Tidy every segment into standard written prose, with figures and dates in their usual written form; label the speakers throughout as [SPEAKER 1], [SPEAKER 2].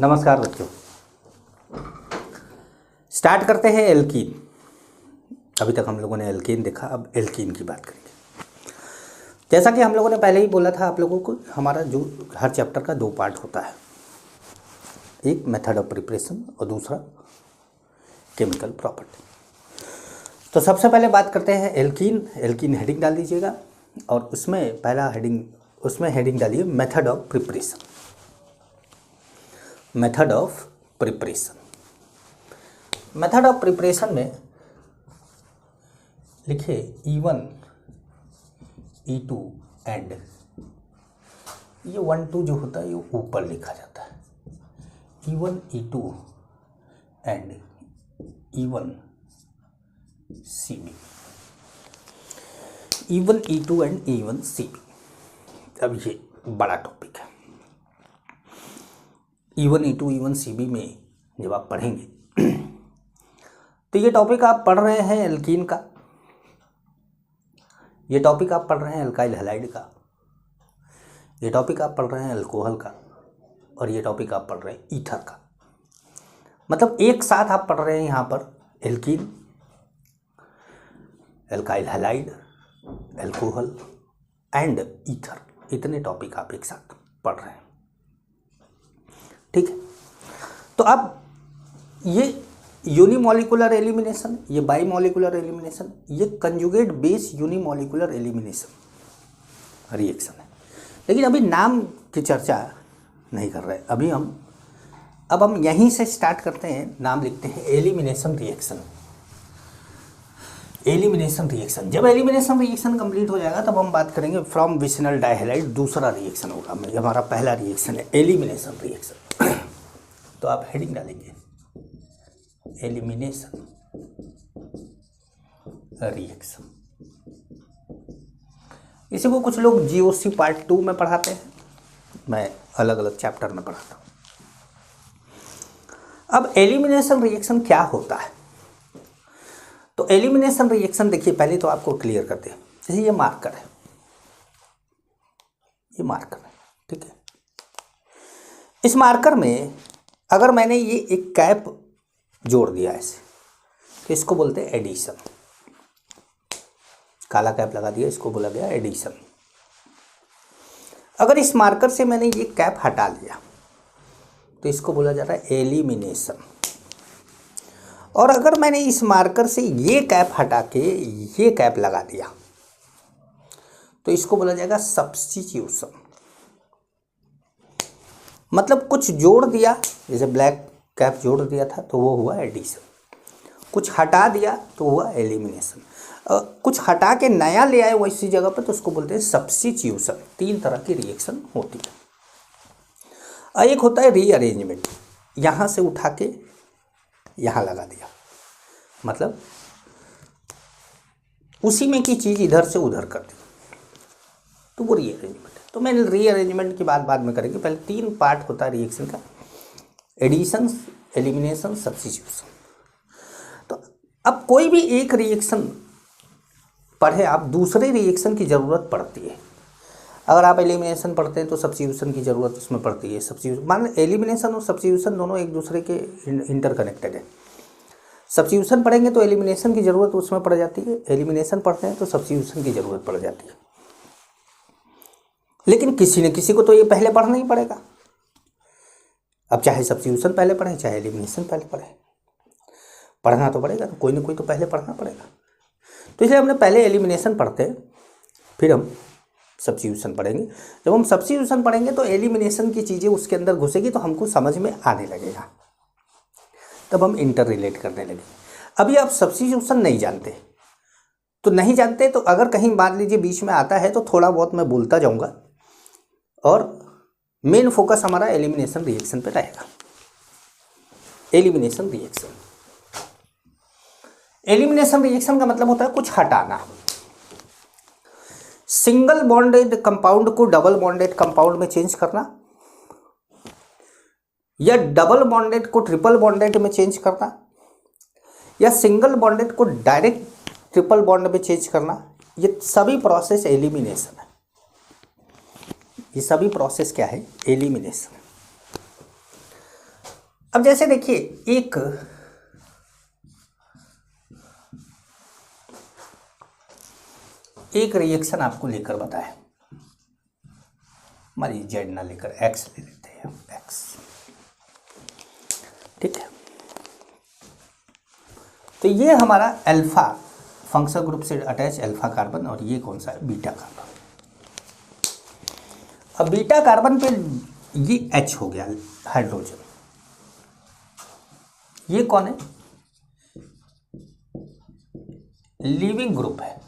[SPEAKER 1] नमस्कार बच्चों, स्टार्ट करते हैं एल्कीन। अभी तक हम लोगों ने एल्कीन देखा, अब एल्कीन की बात करेंगे। जैसा कि हम लोगों ने पहले ही बोला था आप लोगों को, हमारा जो हर चैप्टर का 2 पार्ट होता है, एक मेथड ऑफ प्रिपरेशन और दूसरा केमिकल प्रॉपर्टी। तो सबसे पहले बात करते हैं एल्कीन। एल्कीन हेडिंग डाल दीजिएगा और उसमें पहला हेडिंग डालिए method of preparation. Method of preparation, method of preparation में लिखिए E1 E2 एंड ये 1 2 जो होता है ये ऊपर लिखा जाता है। E1 E2 and E1 CB, E1 E2 and E1 CB। अब ये बड़ा टॉपिक है। E1 E2 E1 CB में जब आप पढ़ेंगे तो ये टॉपिक आप पढ़ रहे हैं एल्कीन का, ये टॉपिक आप पढ़ रहे हैं अल्काइल हैलाइड का, ये टॉपिक आप पढ़ रहे हैं अल्कोहल का, और ये टॉपिक आप पढ़ रहे हैं ईथर का। मतलब एक साथ आप पढ़ रहे हैं यहाँ पर alkene, alkyl halide, alcohol and ether, इतने टॉपिक आप एक साथ पढ़ रहे हैं। ठीक है, तो अब ये यूनिमोलिकुलर एलिमिनेशन, ये बाईमोलिकुलर एलिमिनेशन, ये conjugate base unimolecular elimination reaction है। लेकिन अभी नाम की चर्चा नहीं कर रहे, अभी हम यहीं से स्टार्ट करते हैं। नाम लिखते हैं एलिमिनेशन रिएक्शन। एलिमिनेशन रिएक्शन, जब एलिमिनेशन रिएक्शन कंप्लीट हो जाएगा तब हम बात करेंगे फ्रॉम विसिनल डाइहैलाइड दूसरा रिएक्शन होगा। हमारा पहला रिएक्शन है एलिमिनेशन रिएक्शन। तो आप हेडिंग डालेंगे एलिमिनेशन रिएक्शन। इसी को कुछ लोग GOC पार्ट 2 में पढ़ाते हैं, मैं अलग अलग चैप्टर में पढ़ाता हूं। अब एलिमिनेशन रिएक्शन क्या होता है? तो एलिमिनेशन रिएक्शन देखिए, पहले तो आपको क्लियर करते हैं। जैसे ये मार्कर है, ये मार्कर है, ठीक है। इस मार्कर में अगर मैंने ये एक कैप जोड़ दिया ऐसे, तो इसको बोलते हैं एडिशन। काला कैप लगा दिया, इसको बोला गया एडिशन। अगर इस मार्कर से मैंने ये कैप हटा लिया तो इसको बोला जाता है एलिमिनेशन। और अगर मैंने इस मार्कर से ये कैप हटा के ये कैप लगा दिया तो इसको बोला जाएगा सब्स्टिट्यूशन। मतलब कुछ जोड़ दिया, जैसे ब्लैक कैप जोड़ दिया था तो वो हुआ एडिशन, कुछ हटा दिया तो हुआ एलिमिनेशन, कुछ हटा के नया ले आए वैसी जगह पर तो उसको बोलते हैं सब्स्टिट्यूशन। 3 तरह की रिएक्शन होती है। एक होता है रीअरेंजमेंट, यहाँ से उठा के यहाँ लगा दिया, मतलब उसी में की चीज़ इधर से उधर कर दी, तो वो रीअरेंजमेंट है। तो मैं रीअरेंजमेंट की बात बाद में करेंगे, पहले 3 पार्ट होता है रिएक्शन का, एडिशन, एलिमिनेशन, सब्स्टिट्यूशन। तो अब कोई भी एक रिएक्शन पढ़े आप, दूसरे रिएक्शन की ज़रूरत पड़ती है। अगर आप एलिमिनेशन पढ़ते हैं तो सब्स्टिट्यूशन की ज़रूरत उसमें पड़ती है। सब्स्टिट्यूशन मान लो एलिमिनेशन और सब्स्टिट्यूशन दोनों एक दूसरे के इंटरकनेक्टेड है। सब्स्टिट्यूशन पढ़ेंगे तो एलिमिनेशन की ज़रूरत उसमें पड़ जाती है, एलिमिनेशन पढ़ते हैं तो सब्स्टिट्यूशन की ज़रूरत पड़ जाती है। लेकिन किसी न किसी को तो ये पहले पढ़ना ही पड़ेगा। अब चाहे सब्स्टिट्यूशन पहले पढ़ें चाहे एलिमिनेशन पहले पढ़ें, पढ़ना तो पड़ेगा, तो कोई ना कोई तो पहले पढ़ना पड़ेगा। तो इसलिए हमने पहले एलिमिनेशन पढ़ते हैं, फिर हम सब्स्टिट्यूशन पढ़ेंगे। जब हम सब्स्टिट्यूशन पढ़ेंगे तो एलिमिनेशन की चीज़ें उसके अंदर घुसेगी तो हमको समझ में आने लगेगा, तब हम इंटर रिलेट करने लगेंगे। अभी आप सब्स्टिट्यूशन नहीं जानते तो अगर कहीं मान लीजिए बीच में आता है तो थोड़ा बहुत मैं बोलता जाऊँगा और मेन फोकस हमारा एलिमिनेशन रिएक्शन पे रहेगा। एलिमिनेशन रिएक्शन, एलिमिनेशन रिएक्शन का मतलब होता है कुछ हटाना। सिंगल बॉन्डेड कंपाउंड को डबल बॉन्डेड कंपाउंड में चेंज करना, या डबल बॉन्डेड को ट्रिपल बॉन्डेड में चेंज करना, या सिंगल बॉन्डेड को डायरेक्ट ट्रिपल बॉन्ड में चेंज करना, ये सभी प्रोसेस एलिमिनेशन है। ये सभी प्रोसेस क्या है? एलिमिनेशन। अब जैसे देखिए एक रिएक्शन आपको लेकर बताए, मान लीजिए जेड ना लेकर एक्स ले लेते हैं, एक्स, ठीक है। तो ये हमारा अल्फा फंक्शनल ग्रुप से अटैच अल्फा कार्बन, और ये कौन सा है, बीटा कार्बन। अब बीटा कार्बन पे ये H हो गया हाइड्रोजन, ये कौन है, लिविंग ग्रुप है,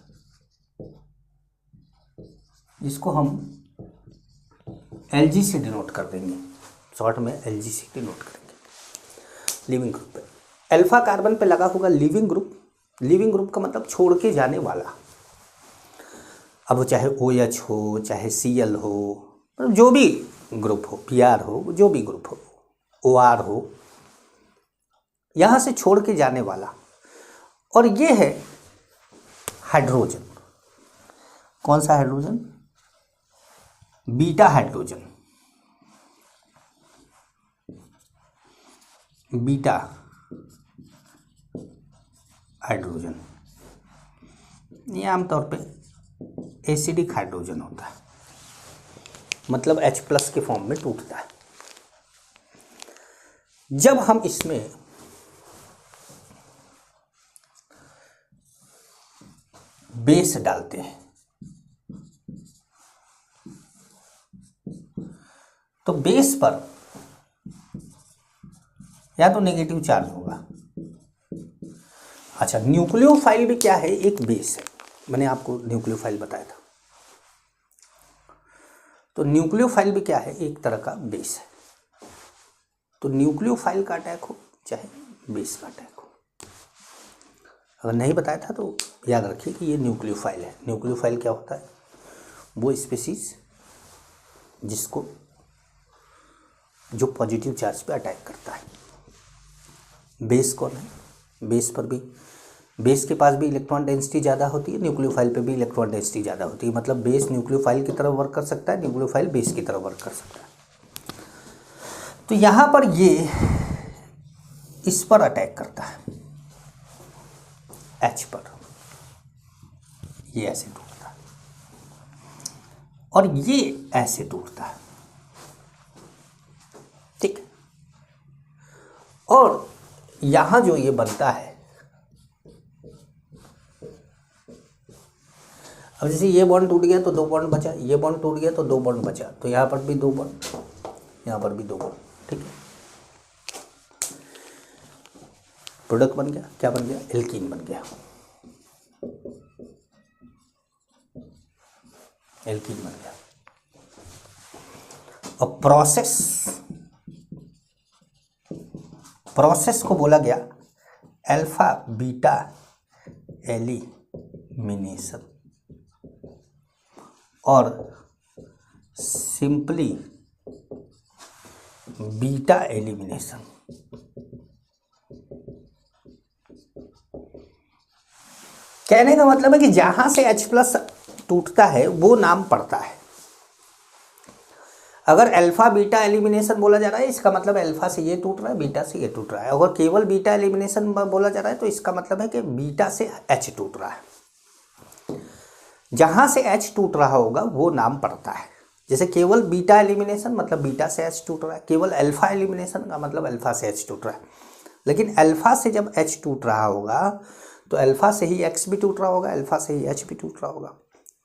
[SPEAKER 1] जिसको हम Lg से डिनोट कर देंगे, शॉर्ट में Lg से डिनोट करेंगे, लिविंग ग्रुप है। अल्फा कार्बन पे लगा होगा लिविंग ग्रुप, लिविंग ग्रुप का मतलब छोड़ के जाने वाला। अब वो चाहे OH हो, चाहे Cl हो, मतलब जो भी ग्रुप हो, Pr हो, जो भी ग्रुप हो, OR हो, यहाँ से छोड़ के जाने वाला। और ये है हाइड्रोजन, कौन सा hydrogen, beta hydrogen, beta hydrogen. ये आमतौर पे एसिडिक हाइड्रोजन होता है, मतलब H+ के फॉर्म में टूटता है। जब हम इसमें बेस डालते हैं तो बेस पर या तो नेगेटिव चार्ज होगा। अच्छा, न्यूक्लियोफाइल भी क्या है, एक बेस है, मैंने आपको न्यूक्लियोफाइल बताया था। तो न्यूक्लियोफाइल भी क्या है, एक तरह का बेस है। तो न्यूक्लियोफाइल का अटैक हो चाहे बेस का अटैक हो, अगर नहीं बताया था तो याद रखिए कि ये न्यूक्लियोफाइल है। न्यूक्लियोफाइल क्या होता है, वो स्पीसीज जिसको जो पॉजिटिव चार्ज पे अटैक करता है। बेस कौन है, बेस के पास भी इलेक्ट्रॉन डेंसिटी ज़्यादा होती है, न्यूक्लियोफाइल पे भी इलेक्ट्रॉन डेंसिटी ज़्यादा होती है। मतलब बेस न्यूक्लियोफाइल की तरफ वर्क कर सकता है, न्यूक्लियोफाइल बेस की तरफ वर्क कर सकता है। तो यहाँ पर ये इस पर अटैक करता है, H पर, ये ऐसे टूटता है और ये ऐसे टूटता है, ठीक। और यहां जो ये बनता है, अब जैसे ये बॉन्ड टूट गया तो 2 बॉन्ड बचा, ये बॉन्ड टूट गया तो 2 बॉन्ड बचा, तो यहां पर भी 2 बॉन्ड, यहां पर भी 2 बॉन्ड, ठीक है। प्रोडक्ट बन गया, क्या बन गया, एल्कीन बन गया, एल्कीन बन गया। और प्रोसेस को बोला गया अल्फा बीटा एलिमिनेशन और सिंपली बीटा एलिमिनेशन। कहने का मतलब है कि जहां से H+ टूटता है वो नाम पड़ता है। अगर अल्फा बीटा एलिमिनेशन बोला जा रहा है, इसका मतलब अल्फा से ये टूट रहा है, बीटा से ये टूट रहा है। अगर केवल बीटा एलिमिनेशन बोला जा रहा है तो इसका मतलब है कि बीटा से H टूट रहा है। जहां से H टूट रहा होगा वो नाम पड़ता है। जैसे केवल बीटा एलिमिनेशन मतलब बीटा से H टूट रहा है, केवल अल्फा एलिमिनेशन का मतलब अल्फा से H टूट रहा है। लेकिन अल्फा से जब H टूट रहा होगा तो अल्फा से ही X भी टूट रहा होगा, अल्फा से ही H भी टूट रहा होगा।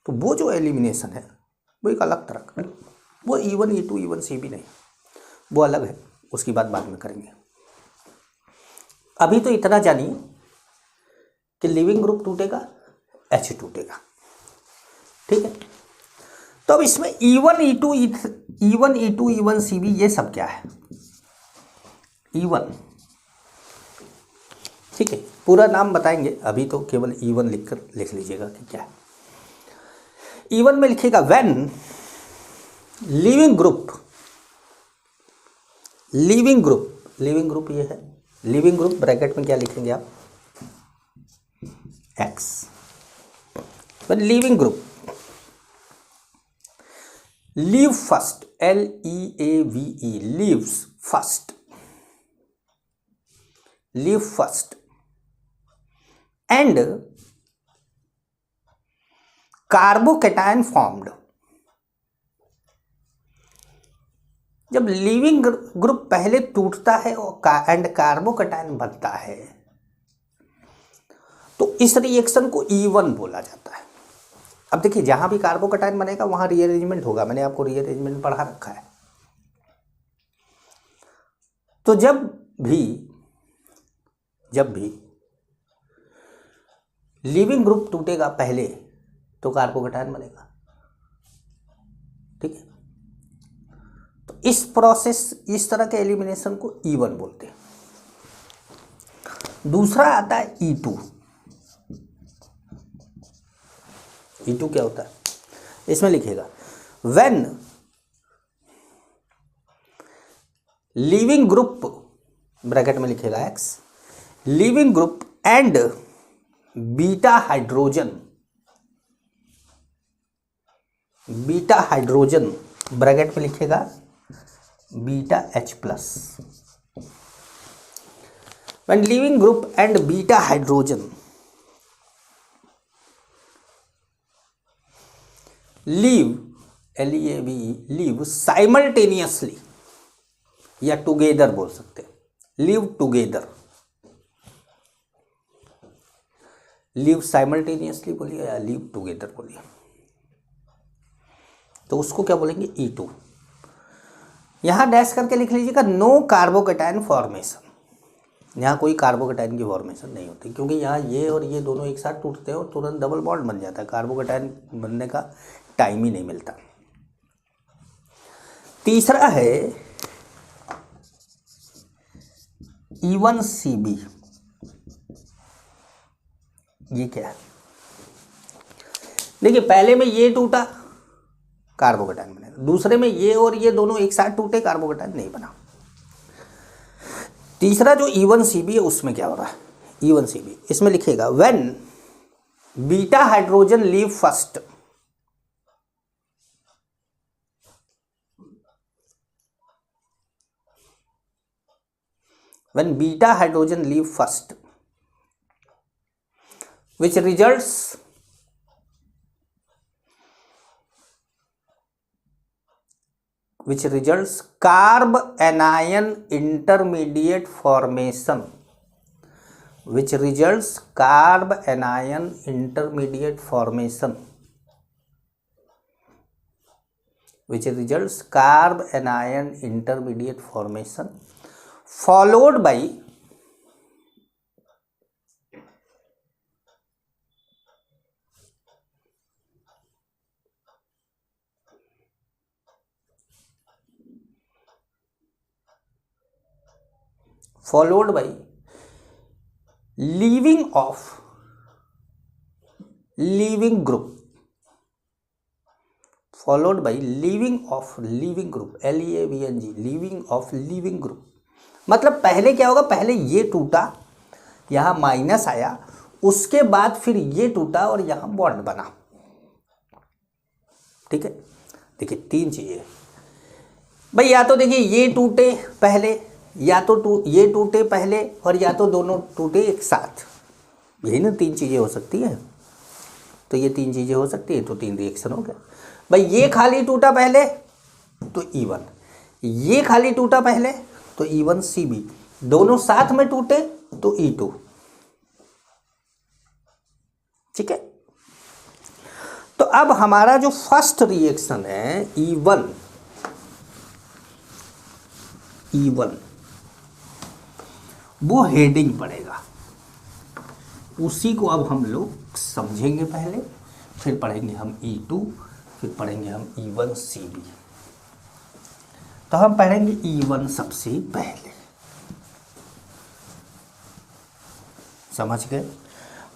[SPEAKER 1] तो वो जो एलिमिनेशन है वो एक अलग तरह का, वो E1 E2 E1 C भी नहीं, वो अलग है, उसकी बात बाद में करेंगे। अभी तो इतना जानिए कि लिविंग ग्रुप टूटेगा, H टूटेगा, ठीक है। तो अब इसमें E1 E2 E1 C भी ये सब क्या है, E1, ठीक है। पूरा नाम बताएंगे, अभी तो केवल E1 लिख लीजिएगा कि क्या है। E1 में लिखिएगा व्हेन लिविंग ग्रुप ये है लिविंग ग्रुप, ब्रैकेट में क्या लिखेंगे आप, X। When leaving group leave first, LEAVE, leaves first, leave first and carbocation formed. जब लीविंग ग्रुप पहले टूटता है एंड कार्बोकैटायन बनता है तो इस रिएक्शन को E1 बोला जाता है। अब देखिए जहां भी कार्बोकैटायन बनेगा वहां रीअरेंजमेंट होगा, मैंने आपको रीअरेंजमेंट पढ़ा रखा है। तो जब भी लीविंग ग्रुप टूटेगा पहले तो कार्बोकैटायन बनेगा, ठीक है। तो इस प्रोसेस, इस तरह के एलिमिनेशन को E1 बोलते हैं। दूसरा आता है E2। E2 क्या होता है, इसमें लिखेगा व्हेन लीविंग ग्रुप, ब्रैकेट में लिखेगा X, leaving group and beta hydrogen bracket में लिखेगा beta H plus. When leaving group and beta hydrogen leave, leave simultaneously या टुगेदर बोल सकते हैं, लीव टुगेदर, लीव साइमल्टेनियसली बोलिए या लीव टुगेदर बोलिए, तो उसको क्या बोलेंगे E2। यहां डैश करके लिख लीजिएगा नो कार्बोकैटायन फॉर्मेशन, यहाँ कोई कार्बोकैटायन की फॉर्मेशन नहीं होती, क्योंकि यहाँ ये और ये दोनों एक साथ टूटते हैं और तुरंत डबल बॉन्ड बन जाता है, कार्बोकैटायन बनने का टाइम ही नहीं मिलता। तीसरा है E1CB। ये क्या है, देखिए पहले में ये टूटा कार्बोकैटायन बनेगा, दूसरे में ये और ये दोनों एक साथ टूटे कार्बोकैटायन नहीं बना। तीसरा जो E1CB है उसमें क्या हो रहा है, E1CB इसमें लिखेगा when beta hydrogen leave first, when beta hydrogen leave first which results carb anion intermediate formation, which results carb anion intermediate formation, which results carb anion intermediate formation followed by leaving of leaving group, followed by leaving of leaving group, LEAVING, leaving of leaving group। मतलब पहले क्या होगा, पहले ये टूटा, यहाँ minus आया, उसके बाद फिर ये टूटा और यहाँ बॉन्ड बना, ठीक है। देखिए तीन चीजें भाई, या तो देखिए ये टूटे पहले, या तो ये टूटे पहले, और या तो दोनों टूटे एक साथ, यही ना तीन चीजें हो सकती है। तो ये तीन चीजें हो सकती है, तो तीन रिएक्शन हो गया भाई। ये खाली टूटा पहले तो E1, ये खाली टूटा पहले तो E1CB, दोनों साथ में टूटे तो E2, ठीक है। तो अब हमारा जो फर्स्ट रिएक्शन है E1, वो हेडिंग पड़ेगा, उसी को अब हम लोग समझेंगे पहले, फिर पढ़ेंगे हम E2, फिर पढ़ेंगे हम E1CB। तो हम पढ़ेंगे E1 सबसे पहले, समझ गए।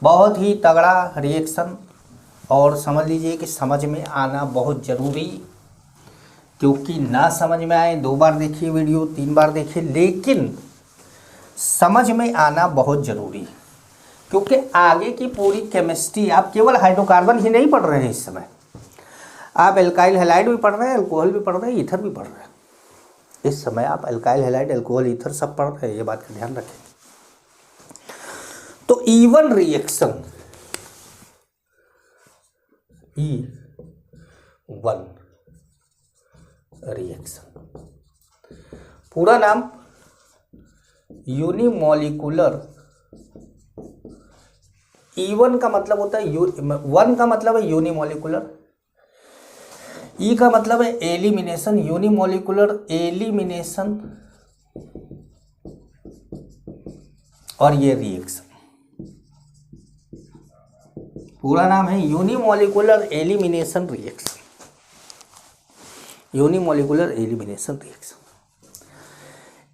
[SPEAKER 1] बहुत ही तगड़ा रिएक्शन, और समझ लीजिए कि समझ में आना बहुत ज़रूरी, क्योंकि ना समझ में आए 2 बार देखिए वीडियो, 3 बार देखिए, लेकिन समझ में आना बहुत ज़रूरी, क्योंकि आगे की पूरी केमिस्ट्री, आप केवल हाइड्रोकार्बन ही नहीं पढ़ रहे हैं इस समय, आप एल्काइल हैलाइड भी पढ़ रहे हैं, अल्कोहल भी पढ़ रहे हैं, ईथर भी पढ़ रहे हैं। इस समय आप एल्काइल हैलाइड, अल्कोहल, ईथर सब पढ़ रहे हैं, ये बात का ध्यान रखें। E1 रिएक्शन, E1 रिएक्शन, पूरा नाम यूनिमोलिकुलर। E1 का मतलब होता है 1 का मतलब है यूनिमोलिकुलर, E का मतलब है एलिमिनेशन, यूनिमोलिकुलर एलिमिनेशन, और ये रिएक्शन पूरा नाम है unimolecular elimination reaction, unimolecular elimination reaction.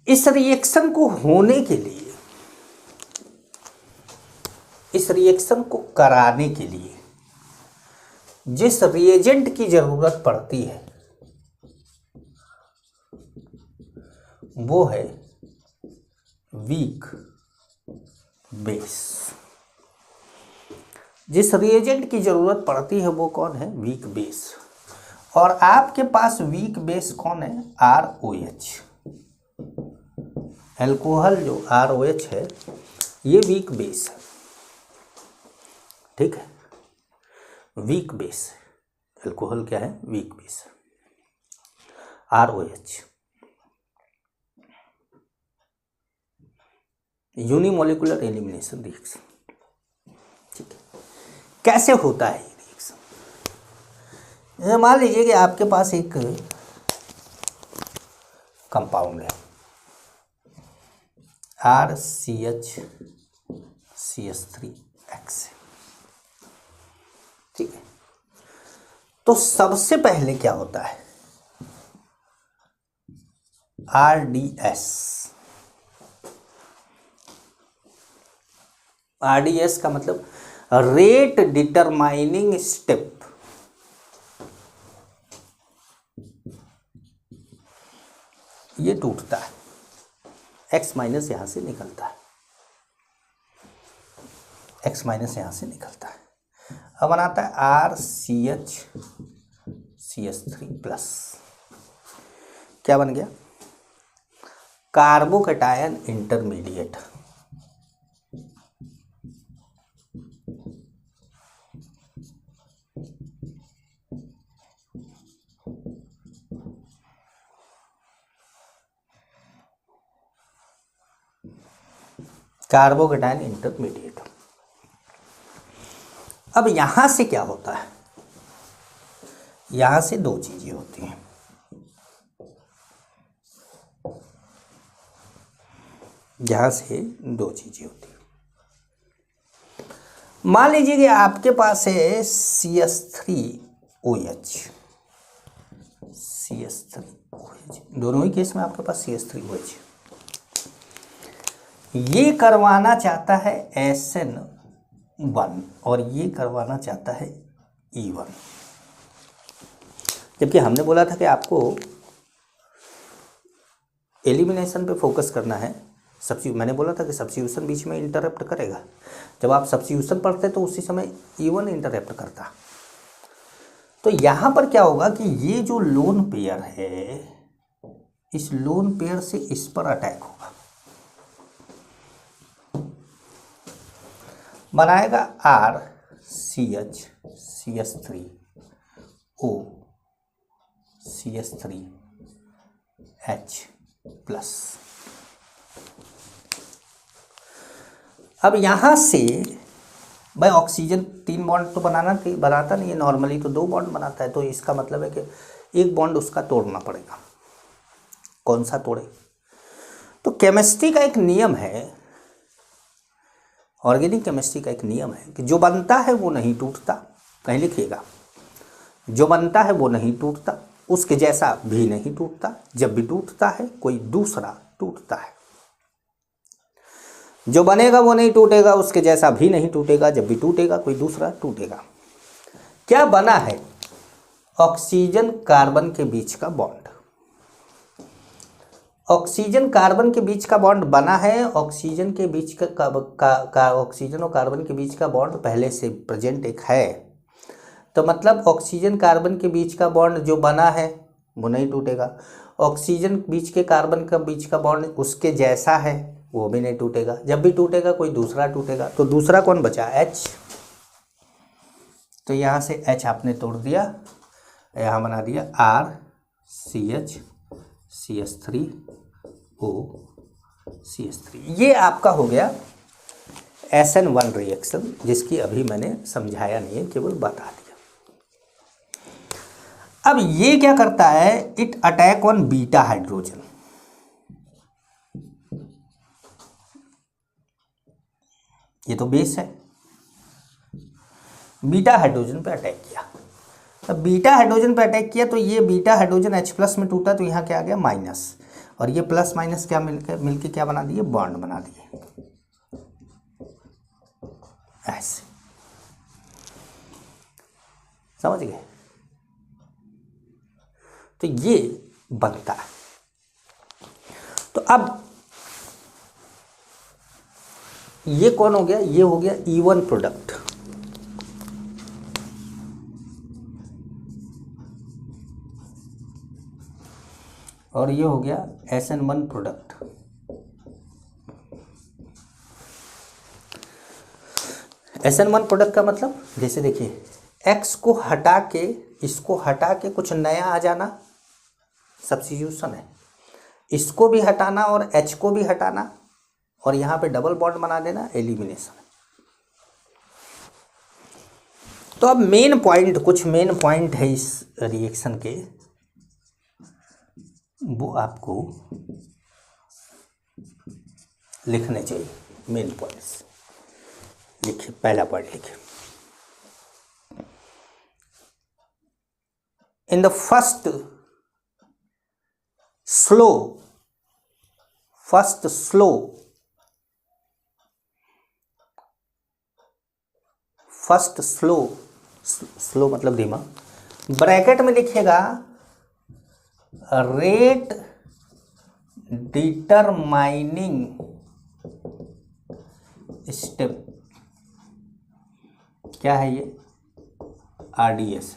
[SPEAKER 1] इस रिएक्शन को होने के लिए, इस रिएक्शन को कराने के लिए जिस रिएजेंट की जरूरत पड़ती है वो है वीक बेस। जिस रिएजेंट की जरूरत पड़ती है वो कौन है? Weak base. और आपके पास वीक बेस कौन है? ROH। एल्कोहल जो ROH है ये वीक बेस है, ठीक है, वीक बेस है। एल्कोहल क्या है? वीक बेस है, ROH। यूनिमोलिकुलर एलिमिनेशन रिएक्शन, ठीक है। कैसे होता है ये रिएक्शन? मान लीजिए कि आपके पास एक कंपाउंड है RCH3X, ठीक है। तो सबसे पहले क्या होता है? RDS का मतलब रेट डिटरमाइनिंग स्टेप। ये टूटता है, X माइनस यहां से निकलता है, X माइनस यहां से निकलता है। अब बनाता है RCH3+। क्या बन गया? Carbocation intermediate. Carbocation intermediate. अब यहां से क्या होता है? यहां से दो चीजें होती हैं। यहां से दो चीजें होती हैं। मान लीजिए कि आपके पास है CH3OH, CH3OH, दोनों ही केस में आपके पास CH3OH। ये करवाना चाहता है SN1 और ये करवाना चाहता है E1। जबकि हमने बोला था कि आपको एलिमिनेशन पे फोकस करना है। मैंने बोला था कि सब्स्टिट्यूशन बीच में इंटरप्ट करेगा। जब आप सब्स्टिट्यूशन पढ़ते तो उसी समय E1 इंटरप्ट करता। तो यहाँ पर क्या होगा कि ये जो लोन पेयर है, इस लोन पेयर से इस पर अटैक होगा, बनाएगा RCH3O CH3H+। अब यहां से भाई ऑक्सीजन 3 बॉन्ड तो बनाता नहीं है नॉर्मली, तो 2 बॉन्ड बनाता है। तो इसका मतलब है कि एक बॉन्ड उसका तोड़ना पड़ेगा। कौन सा तोड़े? तो केमिस्ट्री का एक नियम है, ऑर्गेनिक केमिस्ट्री का एक नियम है कि जो बनता है वो नहीं टूटता। कहीं लिखिएगा, जो बनता है वो नहीं टूटता, उसके जैसा भी नहीं टूटता। जब भी टूटता है कोई दूसरा टूटता है। जो बनेगा वो नहीं टूटेगा, उसके जैसा भी नहीं टूटेगा। जब भी टूटेगा कोई दूसरा टूटेगा। क्या बना है? ऑक्सीजन कार्बन के बीच का बॉन्ड। ऑक्सीजन कार्बन के बीच का बॉन्ड बना है। ऑक्सीजन के बीच का ऑक्सीजन और कार्बन के बीच का बॉन्ड पहले से प्रेजेंट एक है। तो मतलब ऑक्सीजन कार्बन के बीच का बॉन्ड जो बना है वो नहीं टूटेगा। ऑक्सीजन बीच के कार्बन का बीच का बॉन्ड उसके जैसा है वो भी नहीं टूटेगा। जब भी टूटेगा कोई दूसरा टूटेगा, तो दूसरा कौन बचा, H। तो यहाँ से H आपने तोड़ दिया, यहाँ बना दिया RCH, CH3O, CH3। ये आपका हो गया SN1 रिएक्शन, जिसकी अभी मैंने समझाया नहीं है, केवल बता दिया। अब ये क्या करता है, it attack on beta hydrogen. ये तो बेस है, बीटा हाइड्रोजन पे अटैक किया। अब बीटा हाइड्रोजन पे अटैक किया तो ये बीटा हाइड्रोजन H+ में टूटा, तो यहाँ क्या आ गया माइनस, और ये प्लस माइनस क्या मिलके क्या बना दिए, बॉन्ड बना दिए, ऐसे। समझ गए। तो ये बनता है। तो अब ये कौन हो गया, ये हो गया E1 प्रोडक्ट, और ये हो गया SN1 प्रोडक्ट। SN1 प्रोडक्ट का मतलब, जैसे देखिए X को हटा के, इसको हटा के कुछ नया आ जाना, सब्स्टिट्यूशन है। इसको भी हटाना और H को भी हटाना, और यहाँ पे डबल बॉन्ड बना देना, एलिमिनेशन। तो अब मेन पॉइंट, कुछ मेन पॉइंट है इस रिएक्शन के, वो आपको लिखने चाहिए। मेन पॉइंट्स लिखिए, पहला पॉइंट लिखिए, इन द फर्स्ट स्लो मतलब धीमा, ब्रैकेट में लिखिएगा रेट डिटरमाइनिंग स्टेप। क्या है ये, RDS।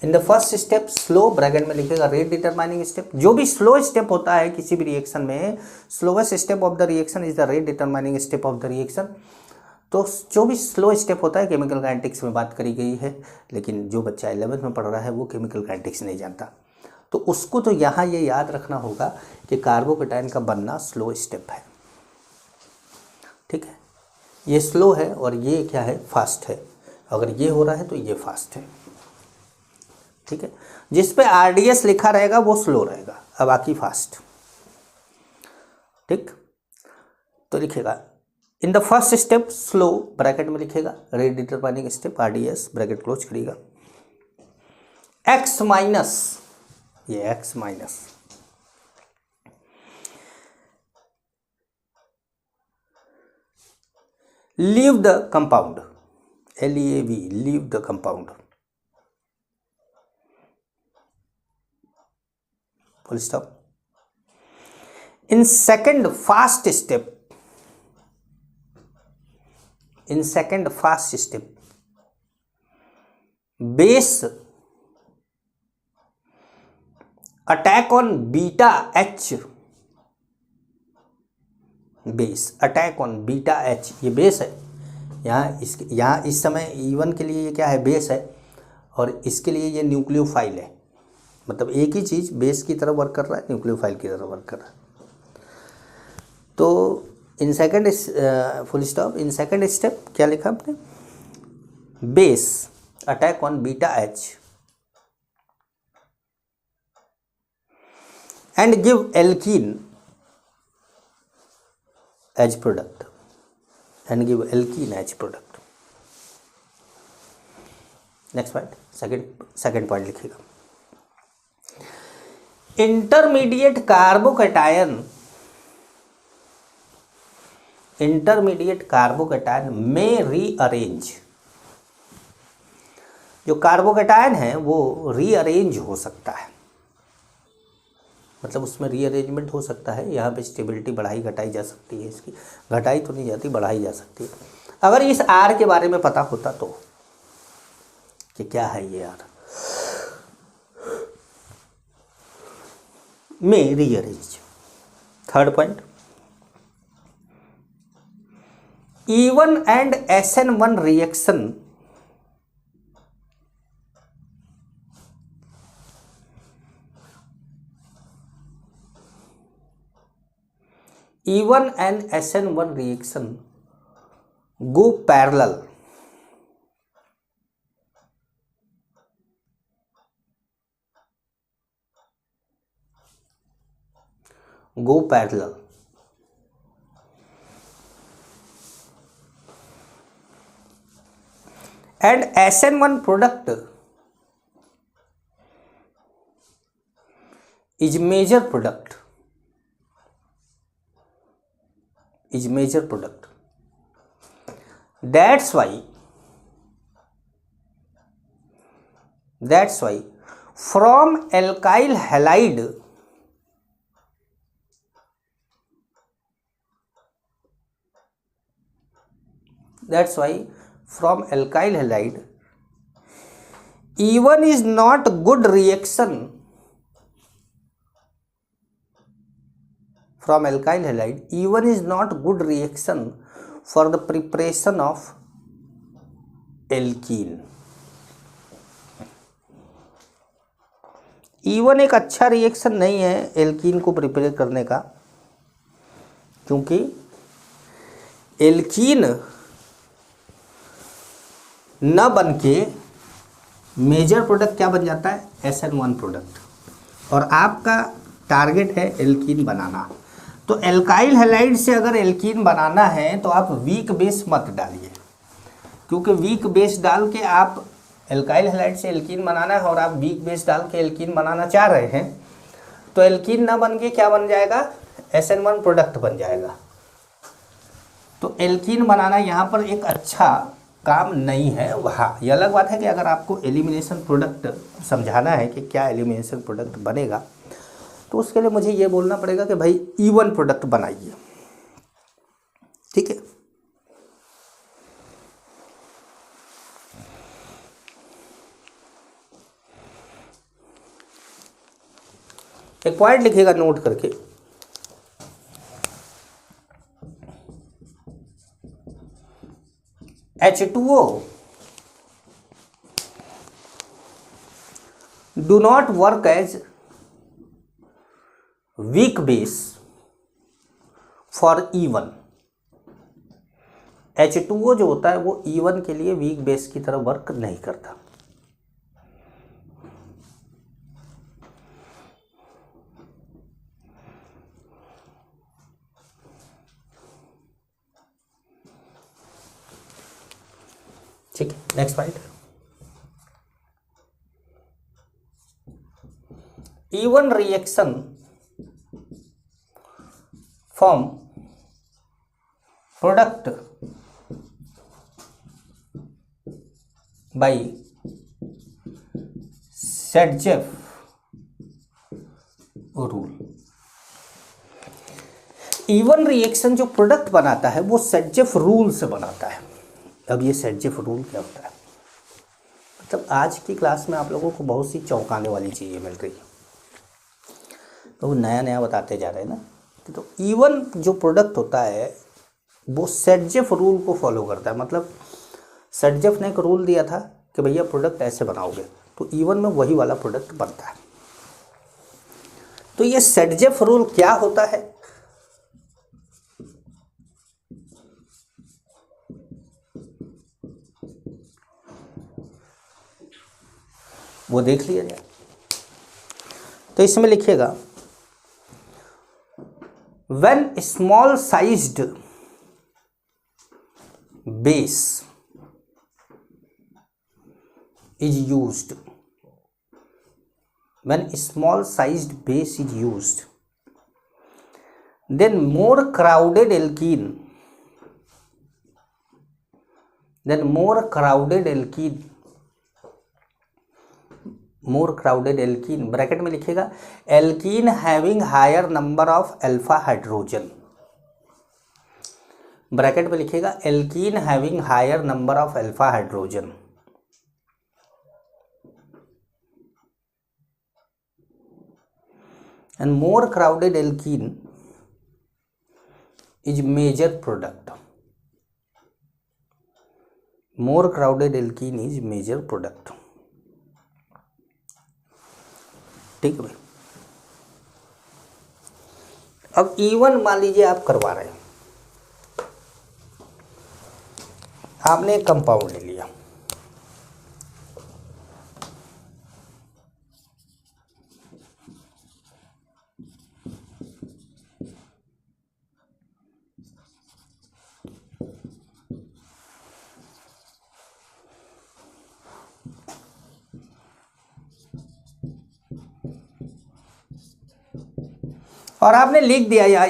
[SPEAKER 1] In the first step slow, bracket में लिखेगा रेट डिटरमाइनिंग स्टेप। जो भी स्लो स्टेप होता है किसी भी रिएक्शन में, slowest step of the reaction is the rate determining step of the reaction. तो जो भी स्लो स्टेप होता है, केमिकल काइनेटिक्स में बात करी गई है, लेकिन जो बच्चा 11th में पढ़ रहा है वो केमिकल काइनेटिक्स नहीं जानता, तो उसको तो यहाँ ये याद रखना होगा कि कार्बोकेटाइन का बनना स्लो स्टेप है। ठीक है, ये स्लो है और ये क्या है, फास्ट है। अगर ये हो रहा है तो ये फास्ट है। ठीक है, जिस पे RDS लिखा रहेगा वो स्लो रहेगा, अब बाकी फास्ट। ठीक, तो लिखेगा in the first step slow, bracket में लिखेगा rate determining step RDS, bracket close करिएगा, X माइनस, ये X minus leave the compound, LEAV, leave the compound, full stop. In second fast step, base attack on beta H, base attack on beta H, ये base है। यहाँ इस समय E1 के लिए ये क्या है, बेस है, और इसके लिए ये न्यूक्लियोफाइल है। मतलब एक ही चीज़ बेस की तरह वर्क कर रहा है, न्यूक्लियोफाइल की तरह वर्क कर रहा है। तो in second, full stop, in second step क्या लिखा आपने, base attack on beta H and give alkene as product, next point, second point लिखिएगा, इंटरमीडिएट कार्बोकैटायन में रीअरेंज। जो कार्बोकैटायन है वो रीअरेंज हो सकता है, मतलब उसमें रीअरेंजमेंट हो सकता है। यहाँ पे स्टेबिलिटी बढ़ाई घटाई जा सकती है, इसकी घटाई तो नहीं जाती, बढ़ाई जा सकती है। अगर इस R के बारे में पता होता तो, कि क्या है ये R, में rearrange. Third point, E1 and SN1 reaction E1 and SN1 reaction go parallel. Go parallel. And SN1 product is major product. Is major product. That's why from alkyl halide E1 is not good reaction. From alkyl halide, E1 is not good reaction for the preparation of alkene. E1 एक अच्छा reaction नहीं है alkene को prepare करने का, क्योंकि alkene न बन के मेजर प्रोडक्ट क्या बन जाता है, SN1 प्रोडक्ट, और आपका टारगेट है एल्कीन बनाना। तो एल्काइल हैलाइड से अगर एल्कीन बनाना है तो आप वीक बेस मत डालिए, क्योंकि वीक बेस डाल के आप एल्काइल हैलाइड से एल्कीन बनाना है और आप वीक बेस डाल के एल्कीन बनाना चाह रहे हैं, तो एल्कीन ना बन के क्या बन जाएगा, SN1 प्रोडक्ट बन जाएगा। तो एल्कीन बनाना यहाँ पर एक अच्छा काम नहीं है। वहाँ ये अलग बात है कि अगर आपको एलिमिनेशन प्रोडक्ट समझाना है कि क्या एलिमिनेशन प्रोडक्ट बनेगा, तो उसके लिए मुझे ये बोलना पड़ेगा कि भाई E1 प्रोडक्ट बनाइए, ठीक है। एक पॉइंट लिखिएगा नोट करके, H2O do not work as weak base for E1। H2O जो होता है वो E1 के लिए वीक बेस की तरह वर्क नहीं करता। ठीक है, next point, E1 reaction form product by सेडजेफ rule. E1 reaction जो प्रोडक्ट बनाता है वो सेडजेफ रूल से बनाता है। अब ये सेडजेफ रूल क्या होता है, मतलब आज की क्लास में आप लोगों को बहुत सी चौंकाने वाली चीज़ें मिल रही है, तो नया नया बताते जा रहे हैं ना। तो E1 जो प्रोडक्ट होता है वो सेडजेफ रूल को फॉलो करता है। मतलब सेडजेफ ने एक रूल दिया था कि भैया प्रोडक्ट ऐसे बनाओगे, तो E1 में वही वाला प्रोडक्ट बनता है। तो ये सेडजेफ रूल क्या होता है, वो देख लिया जाए। तो इसमें लिखिएगा, when small sized base is used, when small sized base is used, then more crowded alkene bracket में लिखिएगा, alkene having higher number of alpha hydrogen, bracket में लिखिएगा alkene having higher number of alpha hydrogen, and more crowded alkene is major product. More crowded alkene is major product. ठीक है भाई। अब E1 मान लीजिए आप करवा रहे हैं, आपने एक कंपाउंड ले लिया, और आपने लिख दिया यहाँ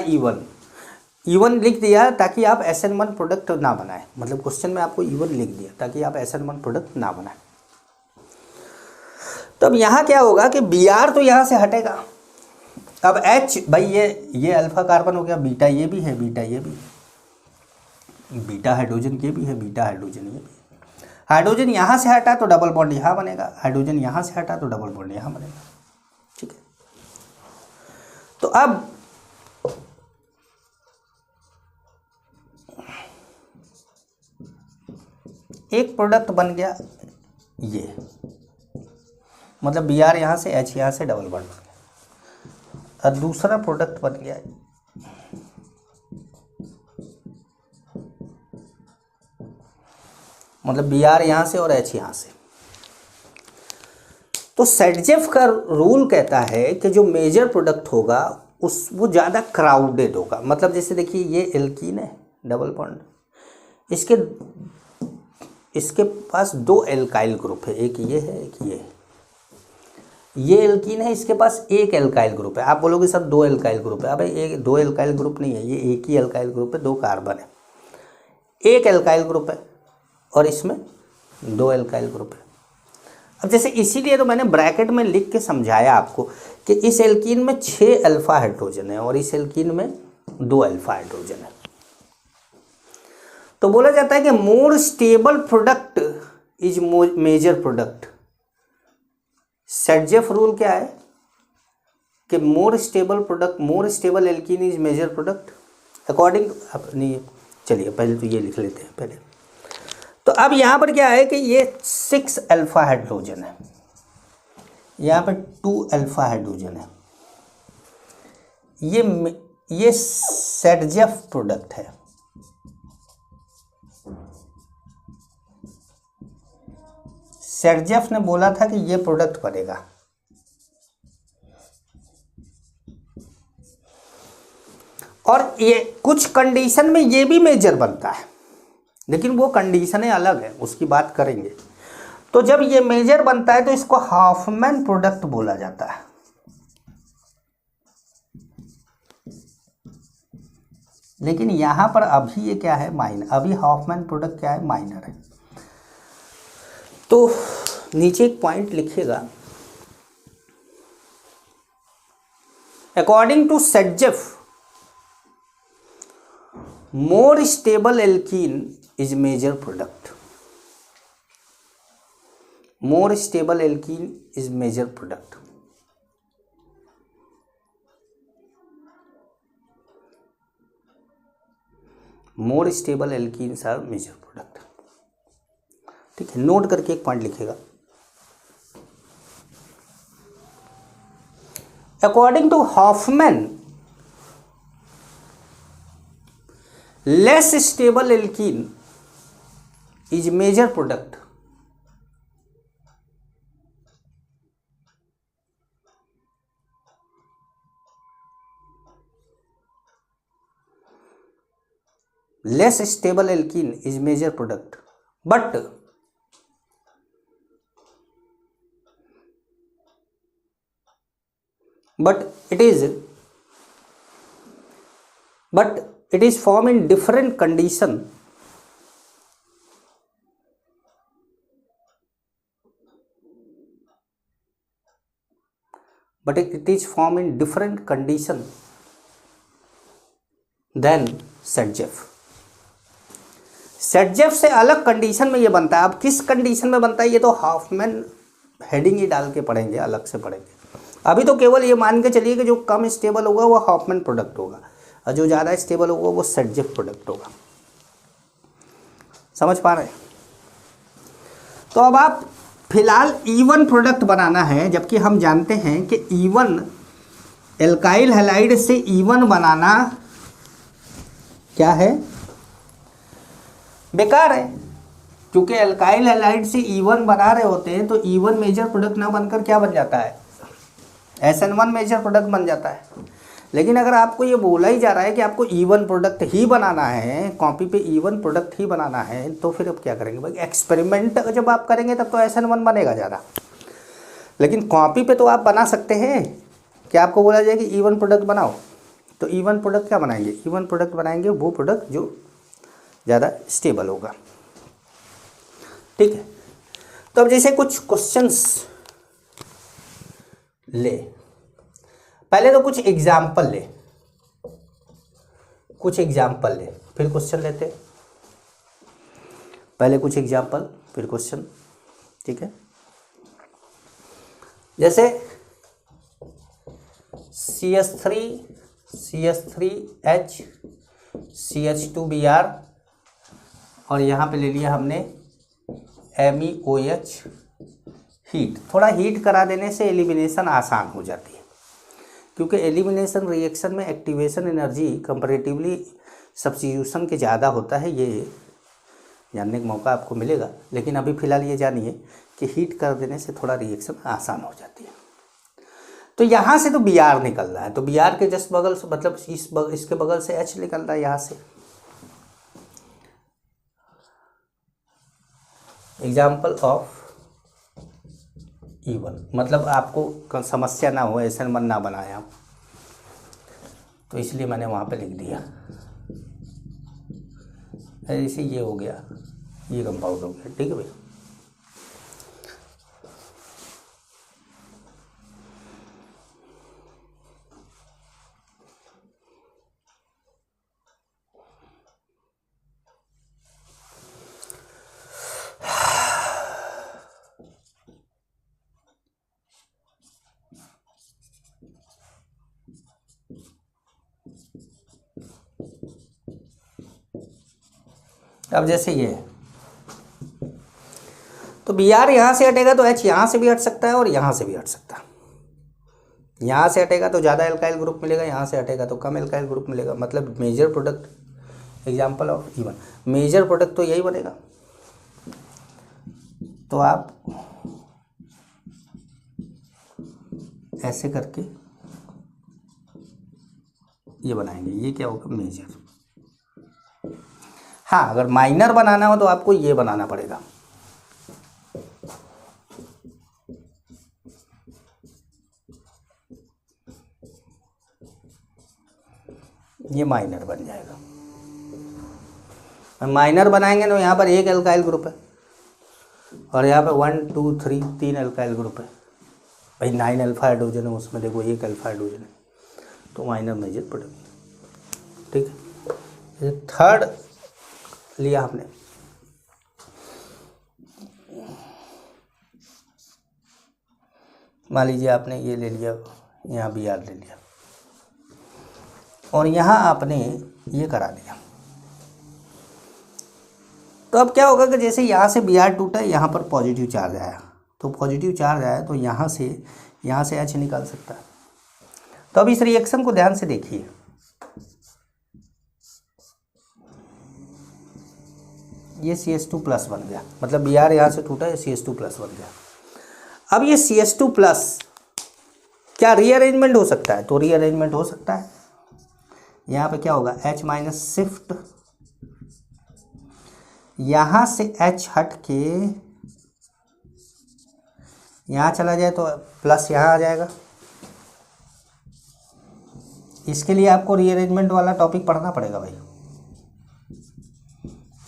[SPEAKER 1] E1 लिख दिया ताकि आप SN1 प्रोडक्ट ना बनाए, मतलब क्वेश्चन में आपको E1 लिख दिया ताकि आप SN1 प्रोडक्ट ना बनाए। तब यहाँ क्या होगा कि Br तो यहाँ से हटेगा। अब H भाई ये अल्फा कार्बन हो गया, बीटा ये भी है, बीटा ये भी है, बीटा हाइड्रोजन ये भी है, बीटा हाइड्रोजन ये भी है। हाइड्रोजन यहाँ से हटा तो डबल बॉन्ड यहाँ बनेगा, हाइड्रोजन यहाँ से हटा तो डबल बॉन्ड यहाँ बनेगा। ठीक है, तो अब एक प्रोडक्ट बन गया ये, मतलब Br यहाँ से, H यहाँ से डबल बॉन्ड बन गया, और दूसरा प्रोडक्ट बन गया मतलब Br यहाँ से और H यहाँ से। तो सेटजेफ का रूल कहता है कि जो मेजर प्रोडक्ट होगा वो ज़्यादा क्राउडेड होगा। मतलब जैसे देखिए ये एल्कीन है डबल बॉन्ड, इसके पास दो एल्काइल ग्रुप है, एक ये है एक ये है। ये एल्कीन है, इसके पास एक एल्काइल ग्रुप है। आप बोलोगे सर दो एल्काइल ग्रुप है, अब एक दो एल्काइल ग्रुप नहीं है, ये एक ही एल्काइल ग्रुप है, दो कार्बन है, एक एल्काइल ग्रुप है और इसमें दो एल्काइल ग्रुप है। अब जैसे इसीलिए तो मैंने ब्रैकेट में लिख के समझाया आपको कि इस एल्कीन में 6 अल्फा हाइड्रोजन है और इस एल्कीन में 2 अल्फा हाइड्रोजन है। तो बोला जाता है कि more stable product is major product. Saytzeff rule क्या है कि more stable alkene is major product according, नहीं चलिए पहले तो ये लिख लेते हैं पहले। तो अब यहाँ पर क्या है कि ये 6 अल्फा हाइड्रोजन है, यहाँ पर 2 अल्फा हाइड्रोजन है, ये सेटजेफ प्रोडक्ट है। सेटजेफ ने बोला था कि ये प्रोडक्ट बनेगा। और ये कुछ कंडीशन में ये भी मेजर बनता है, लेकिन वो कंडीशनें अलग है, उसकी बात करेंगे। तो जब ये मेजर बनता है तो इसको हॉफमैन प्रोडक्ट बोला जाता है। लेकिन यहां पर अभी ये क्या है, माइनर। अभी हॉफमैन प्रोडक्ट क्या है, माइनर है। तो नीचे एक पॉइंट लिखिएगा, according to Saytzeff more stable alkene is major product. More stable alkene is major product. More stable alkenes are major product. ठीक है, नोट करके एक पॉइंट लिखेगा, according to Hofmann less stable alkene is major product. Less stable alkene is major product, but it is formed in different condition. But it is formed in different condition than सेटजेफ। सेटजेफ से अलग condition में ये बनता है। अब किस condition में बनता है ये तो हॉफमैन हेडिंग ही डाल के पढ़ेंगे, अलग से पढ़ेंगे। अभी तो केवल ये मान के चलिए कि जो कम स्टेबल होगा वो हॉफमैन प्रोडक्ट होगा और जो ज़्यादा स्टेबल होगा वो सेटजेफ प्रोडक्ट होगा। समझ पा रहे हैं? तो अब आप फिलहाल ईवन प्रोडक्ट बनाना है, जबकि हम जानते हैं कि ईवन एल्काइल हैलाइड से ईवन बनाना क्या है, बेकार है। क्योंकि एल्काइल हैलाइड से ईवन बना रहे होते हैं तो ईवन मेजर प्रोडक्ट ना बनकर क्या बन जाता है, SN1 मेजर प्रोडक्ट बन जाता है। लेकिन अगर आपको ये बोला ही जा रहा है कि आपको ईवन प्रोडक्ट ही बनाना है, कॉपी पे ईवन प्रोडक्ट ही बनाना है, तो फिर अब क्या करेंगे भाई, एक्सपेरिमेंट जब आप करेंगे तब तो SN1 बनेगा ज़्यादा। लेकिन कॉपी पे तो आप बना सकते हैं कि आपको बोला जाए कि ईवन प्रोडक्ट बनाओ, तो ईवन प्रोडक्ट क्या बनाएंगे, ईवन प्रोडक्ट बनाएंगे वो प्रोडक्ट जो ज़्यादा स्टेबल होगा। ठीक है, तो अब जैसे कुछ क्वेश्चंस ले, पहले तो कुछ एग्जाम्पल ले, कुछ एग्जाम्पल ले फिर क्वेश्चन लेते। पहले कुछ एग्जाम्पल फिर क्वेश्चन, ठीक है। जैसे CH3 CH3H CH2Br और यहाँ पे ले लिया हमने MEOH। हीट, थोड़ा हीट करा देने से एलिमिनेशन आसान हो जाती है, क्योंकि एलिमिनेशन रिएक्शन में एक्टिवेशन एनर्जी कंपैरेटिवली सब्स्टिट्यूशन के ज़्यादा होता है, ये जानने का मौका आपको मिलेगा। लेकिन अभी फ़िलहाल ये जानिए कि हीट कर देने से थोड़ा रिएक्शन आसान हो जाती है। तो यहाँ से तो Br निकल रहा है, तो Br के जस्ट बगल से, मतलब इसके बगल से H निकल रहा है यहाँ से। एग्जाम्पल ऑफ E1, मतलब आपको समस्या ना हो, SN1 ना बनाया, तो इसलिए मैंने वहाँ पे लिख दिया। ऐसे ये हो गया, ये कंपाउंड हो गया, ठीक है भाई। अब जैसे ये है, तो Br यहाँ से हटेगा तो H यहाँ से भी हट सकता है और यहाँ से भी हट सकता है। यहाँ से हटेगा तो ज़्यादा एल्काइल ग्रुप मिलेगा, यहाँ से हटेगा तो कम एल्काइल ग्रुप मिलेगा। मतलब major product, example of E1, major product तो यही बनेगा। तो आप ऐसे करके ये बनाएंगे, ये क्या होगा, मेजर। हाँ, अगर माइनर बनाना हो तो आपको ये बनाना पड़ेगा, ये माइनर बन जाएगा। माइनर बनाएंगे तो यहाँ पर एक एल्काइल ग्रुप है और यहाँ पे 1 2 3 3 एल्काइल ग्रुप है भाई, 9 अल्फा हाइड्रोजन है उसमें, देखो एक अल्फा हाइड्रोजन है, तो माइनर मेजर प्रोडक्ट। ठीक है, थर्ड लिया हमने, मान लीजिए आपने ये ले लिया, यहाँ Br ले लिया और यहाँ आपने ये करा दिया। तो अब क्या होगा कि जैसे यहाँ से Br टूटा, यहाँ पर पॉजिटिव चार्ज आया, तो पॉजिटिव चार्ज आया तो यहाँ से H निकाल सकता है। तो अब इस रिएक्शन को ध्यान से देखिए, ये CH2 प्लस बन गया, मतलब Br यहाँ से टूटा, ये CH2 प्लस बन गया। अब ये CH2 प्लस क्या रीअरेंजमेंट हो सकता है, तो रीअरेंजमेंट हो सकता है। यहाँ पे क्या होगा, H माइनस शिफ्ट, यहाँ से H हट के यहाँ चला जाए तो प्लस यहाँ आ जाएगा। इसके लिए आपको रीअरेंजमेंट वाला टॉपिक पढ़ना पड़ेगा भाई,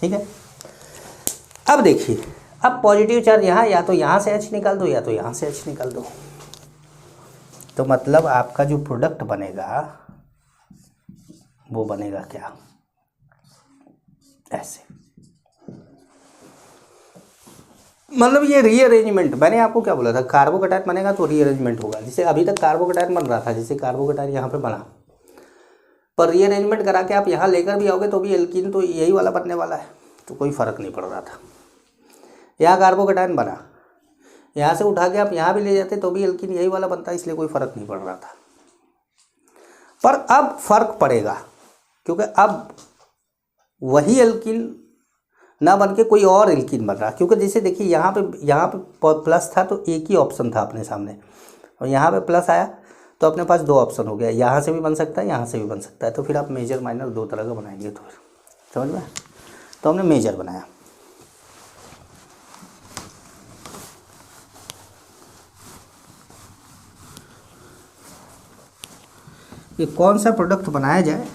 [SPEAKER 1] ठीक है। अब देखिए, अब पॉजिटिव चार्ज यहाँ, या तो यहाँ से H निकाल दो या तो यहाँ से H निकाल दो, तो मतलब आपका जो प्रोडक्ट बनेगा वो बनेगा क्या, ऐसे। मतलब ये रीअरेंजमेंट, मैंने आपको क्या बोला था, कार्बोकेटायन बनेगा तो रीअरेंजमेंट होगा। जैसे अभी तक कार्बोकेटायन बन रहा था, जैसे कार्बोकेटायन यहाँ पे बना, पर रीअरेंजमेंट करा के आप यहाँ लेकर भी आओगे तो भी एल्कीन तो यही वाला बनने वाला है, तो कोई फ़र्क नहीं पड़ रहा था। यहाँ कार्बोकेटायन बना, यहाँ से उठा के आप यहाँ भी ले जाते तो भी एल्कीन यही वाला बनता, इसलिए कोई फ़र्क नहीं पड़ रहा था। पर अब फर्क पड़ेगा, क्योंकि अब वही एल्कीन ना बन के कोई और एल्कीन बन रहा, क्योंकि जैसे देखिए यहाँ पे प्लस था तो एक ही ऑप्शन था अपने सामने, और यहाँ पे प्लस आया तो अपने पास 2 ऑप्शन हो गया, यहाँ से भी बन सकता है, यहाँ से भी बन सकता है। तो फिर आप मेजर माइनर 2 तरह का बनाएंगे, तो फिर समझ में, तो हमने मेजर बनाया। ये कौन सा प्रोडक्ट बनाया जाए,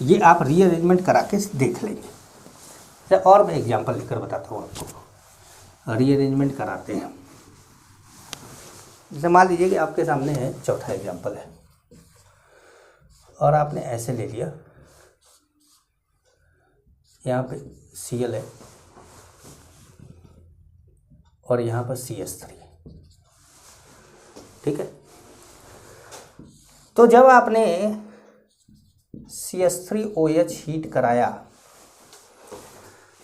[SPEAKER 1] ये आप रीअरेंजमेंट करा के देख लेंगे। और मैं एग्जांपल लेकर बताता हूँ आपको, रीअरेंजमेंट कराते हैं। जैसे मान लीजिए कि आपके सामने है, चौथा एग्जांपल है, और आपने ऐसे ले लिया, यहाँ पे Cl है और यहाँ पर CH3, ठीक है। तो जब आपने CH3OH हीट कराया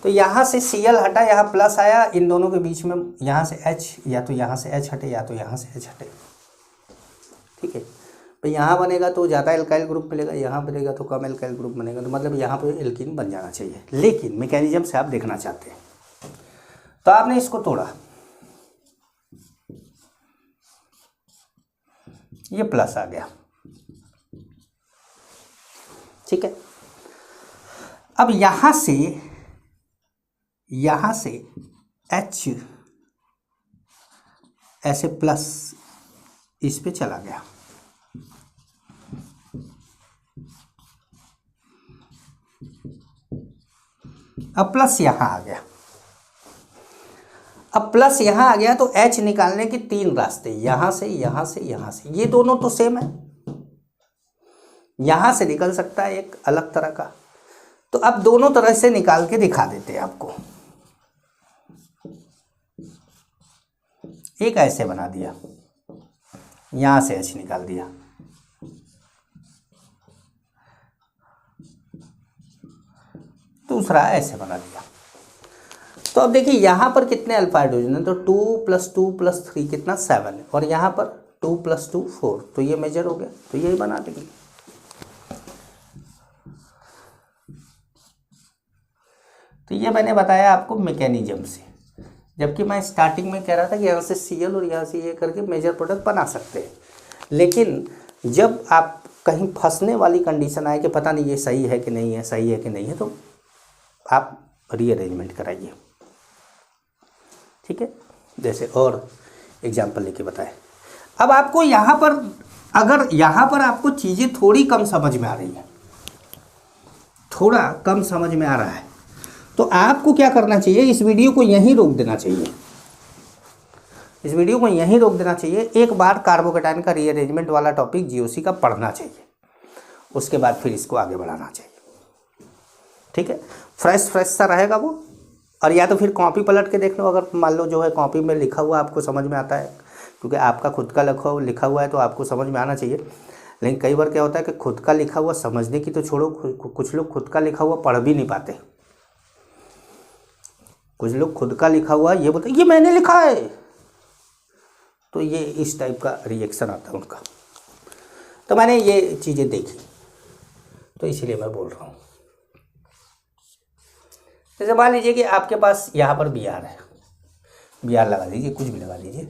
[SPEAKER 1] तो यहाँ से Cl हटा, यहाँ प्लस आया, इन दोनों के बीच में यहाँ से H, या तो यहाँ से H हटे या तो यहाँ से H हटे, ठीक है। तो यहाँ बनेगा तो ज़्यादा एल्काइल ग्रुप मिलेगा, यहाँ बनेगा तो कम एल्काइल ग्रुप बनेगा, तो मतलब यहाँ पे एल्कीन बन जाना चाहिए। लेकिन मैकेनिज्म से आप देखना चाहते हैं, तो आपने इसको तोड़ा, ये प्लस आ गया, ठीक है। अब यहाँ से H ऐसे प्लस इस पे चला गया, अब प्लस यहाँ आ गया। अब प्लस यहाँ आ गया तो H निकालने के 3 रास्ते, यहाँ से, यहाँ से, यहाँ से। ये दोनों तो सेम है, यहाँ से निकल सकता है एक अलग तरह का, तो अब दोनों तरह से निकाल के दिखा देते हैं आपको। एक ऐसे बना दिया, यहाँ से H निकाल दिया, दूसरा ऐसे बना दिया। तो अब देखिए यहाँ पर कितने अल्फा हाइड्रोजन है, तो 2 + 2 + 3 कितना 7 है, और यहाँ पर 2 + 2 4, तो ये मेजर हो गया, तो यही बना देंगे। तो ये मैंने बताया आपको मैकेनिज्म से, जबकि मैं स्टार्टिंग में कह रहा था कि यहाँ से Cl और यहाँ से ये करके मेजर प्रोडक्ट बना सकते हैं। लेकिन जब आप कहीं फंसने वाली कंडीशन आए कि पता नहीं ये सही है कि नहीं है, सही है कि नहीं है, तो आप रीअरेंजमेंट कराइए, ठीक है। जैसे और एग्जाम्पल लेके बताएं। अब आपको यहाँ पर, अगर यहाँ पर आपको चीज़ें थोड़ी कम समझ में आ रही है, थोड़ा कम समझ में आ रहा है, तो आपको क्या करना चाहिए, इस वीडियो को यहीं रोक देना चाहिए, इस वीडियो को यहीं रोक देना चाहिए। एक बार कार्बोकेटायन का रीअरेंजमेंट वाला टॉपिक GOC का पढ़ना चाहिए, उसके बाद फिर इसको आगे बढ़ाना चाहिए, ठीक है। फ्रेश सा रहेगा वो। और या तो फिर कॉपी पलट के देख लो, अगर मान लो जो है कॉपी में लिखा हुआ आपको समझ में आता है, क्योंकि आपका खुद का लिखा हुआ है तो आपको समझ में आना चाहिए। लेकिन कई बार क्या होता है कि खुद का लिखा हुआ समझने की तो छोड़ो, कुछ लोग खुद का लिखा हुआ पढ़ भी नहीं पाते। कुछ लोग खुद का लिखा हुआ ये बोलते ये मैंने लिखा है, तो ये इस टाइप का रिएक्शन आता है उनका। तो मैंने ये चीज़ें देखी, तो इसलिए मैं बोल रहा हूँ। जैसे मान लीजिए कि आपके पास यहाँ पर Br है, Br लगा लीजिए, कुछ भी लगा लीजिए,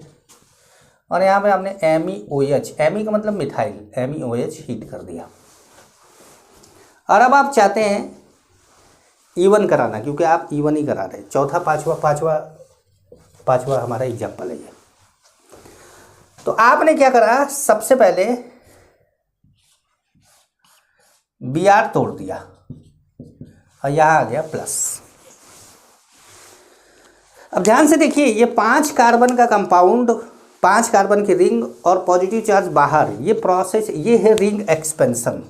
[SPEAKER 1] और यहाँ पे आपने MEOH, Me का मतलब मिथाइल, MEOH हीट कर दिया। और अब आप चाहते हैं E1 कराना, क्योंकि आप E1 ही करा रहे हैं। चौथा पाँचवा हमारा एग्जाम्पल है ये। तो आपने क्या करा, सबसे पहले Br तोड़ दिया और यहाँ आ गया प्लस। अब ध्यान से देखिए, ये 5 कार्बन का कंपाउंड, 5 कार्बन की रिंग और पॉजिटिव चार्ज बाहर, ये प्रोसेस, ये है रिंग एक्सपेंशन।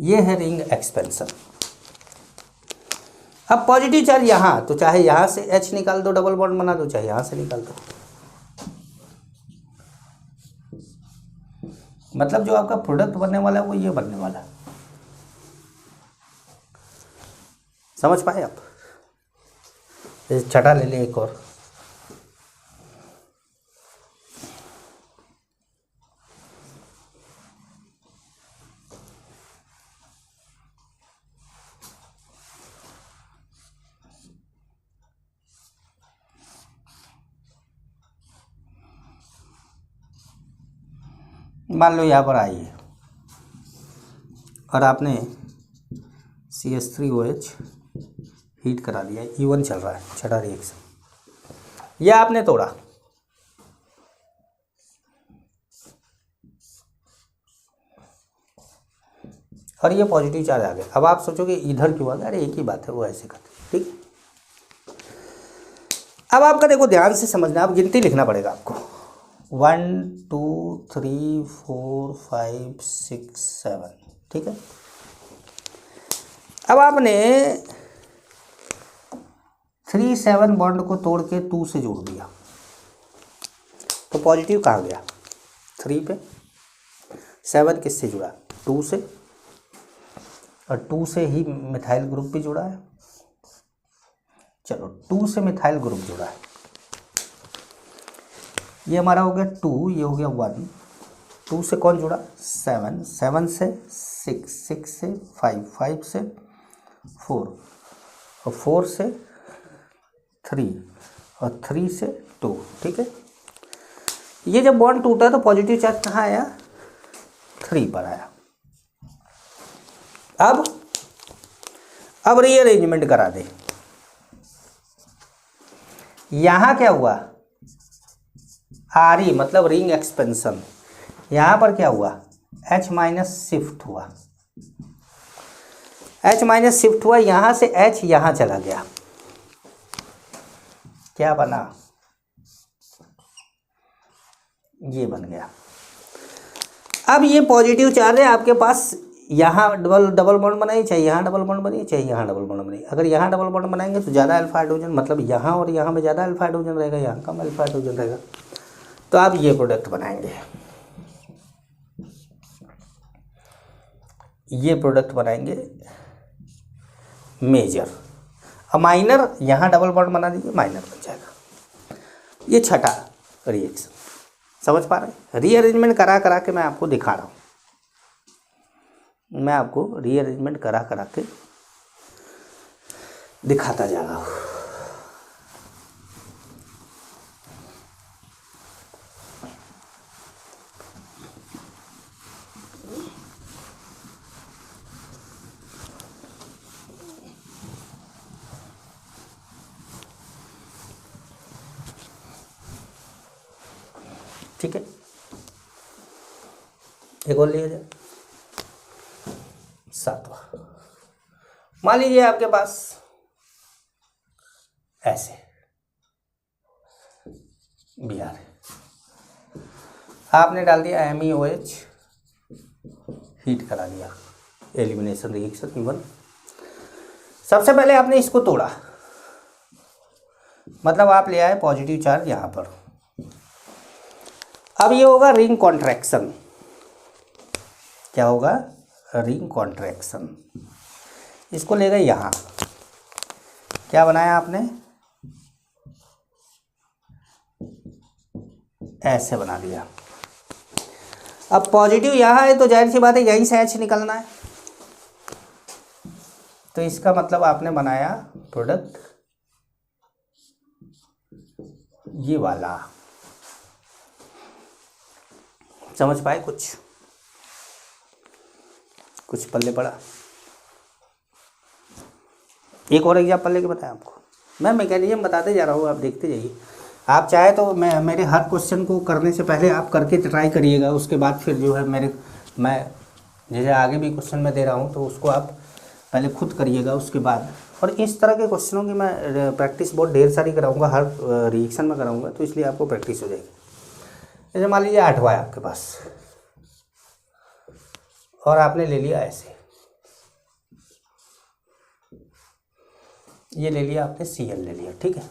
[SPEAKER 1] ये है रिंग एक्सपेंशन। अब पॉजिटिव चार्ज यहाँ, तो चाहे यहाँ से H निकाल दो, डबल बॉन्ड बना दो, चाहे यहाँ से निकाल दो। मतलब जो आपका प्रोडक्ट बनने वाला है वो ये बनने वाला है। समझ पाए आप? छठा ले ले एक और। मान लो यहाँ पर आई है और आपने CH3OH हीट करा दिया, E1 चल रहा है, छठा रिएक्शन, यह आपने तोड़ा, और ये पॉजिटिव चार्ज आ गया। अब आप सोचोगे इधर क्यों आ गया? अरे एक ही बात है, वो ऐसे करते, ठीक है। अब आपका देखो ध्यान से समझना, आप गिनती लिखना पड़ेगा आपको, 1 2 3 4 5 6 7, ठीक है। अब आपने 3 7 बॉन्ड को तोड़ के 2 से जोड़ दिया, तो पॉजिटिव कहाँ गया? 3 पे। 7 किससे जुड़ा? 2 से, और 2 से ही मिथाइल ग्रुप भी जुड़ा है। चलो 2 से मिथाइल ग्रुप जुड़ा है, ये हमारा हो गया 2, ये हो गया 1। 2 से कौन जुड़ा? 7, 7 से 6, 6 से 5, 5 से 4, और 4 से 3, और 3 से 2, ठीक है। ये जब बॉन्ड टूटा तो पॉजिटिव चार्ज कहाँ आया? 3 पर आया। अब रीअरेंजमेंट करा दे। यहां क्या हुआ? RE मतलब रिंग एक्सपेंशन। यहां पर क्या हुआ? H माइनस शिफ्ट हुआ, H माइनस शिफ्ट हुआ, यहां से H यहां चला गया, क्या बना? ये बन गया। अब ये पॉजिटिव चार्ज है आपके पास, यहाँ डबल बॉन्ड बनाइए, चाहे यहाँ डबल बॉन्ड बनिए, चाहे यहाँ डबल बॉन्ड बनाइए। अगर यहाँ डबल बॉन्ड बनाएंगे तो ज़्यादा अल्फा हाइड्रोजन, मतलब यहाँ और यहाँ में ज़्यादा अल्फा हाइड्रोजन रहेगा, यहाँ कम अल्फा हाइड्रोजन रहेगा। तो आप ये प्रोडक्ट बनाएंगे, ये प्रोडक्ट बनाएंगे मेजर। अब माइनर यहाँ डबल बॉन्ड बना दीजिए, माइनर बन जाएगा। ये छठा रिएक्शन, समझ पा रहे हैं? रीअरेंजमेंट करा करा के मैं आपको दिखा रहा हूँ, मैं आपको रीअरेंजमेंट करा करा के दिखाता जा रहा हूँ। ठीक है, एक और लिया जाए, सातवां। मान लीजिए आपके पास ऐसे Br है, आपने डाल दिया MeOH, हीट करा दिया, एलिमिनेशन रिएक्शन E1। सबसे पहले आपने इसको तोड़ा, मतलब आप ले आए पॉजिटिव चार्ज यहाँ पर। अब ये होगा रिंग कॉन्ट्रैक्शन। क्या होगा? Ring contraction. इसको ले गए यहाँ, क्या बनाया आपने? ऐसे बना दिया। अब पॉजिटिव यहाँ है तो जाहिर सी बात है यहीं से H निकलना है, तो इसका मतलब आपने बनाया प्रोडक्ट ये वाला। समझ पाए? कुछ पल्ले पड़ा। एक और एग्जाम्पल लेके बताया आपको, मैं मैकेनिज्म बताते जा रहा हूँ, आप देखते जाइए। आप चाहे तो मेरे हर क्वेश्चन को करने से पहले आप करके ट्राई करिएगा, उसके बाद फिर जो है मैं जैसे आगे भी क्वेश्चन मैं दे रहा हूँ तो उसको आप पहले खुद करिएगा, उसके बाद। और इस तरह के क्वेश्चनों की मैं प्रैक्टिस बहुत ढेर सारी कराऊंगा, हर रिएक्शन में कराऊंगा, तो इसलिए आपको प्रैक्टिस हो जाएगी। जैसे मान लीजिए 8वां है आपके पास और आपने ले लिया ऐसे, ये ले लिया आपने Cl ले लिया, ठीक है,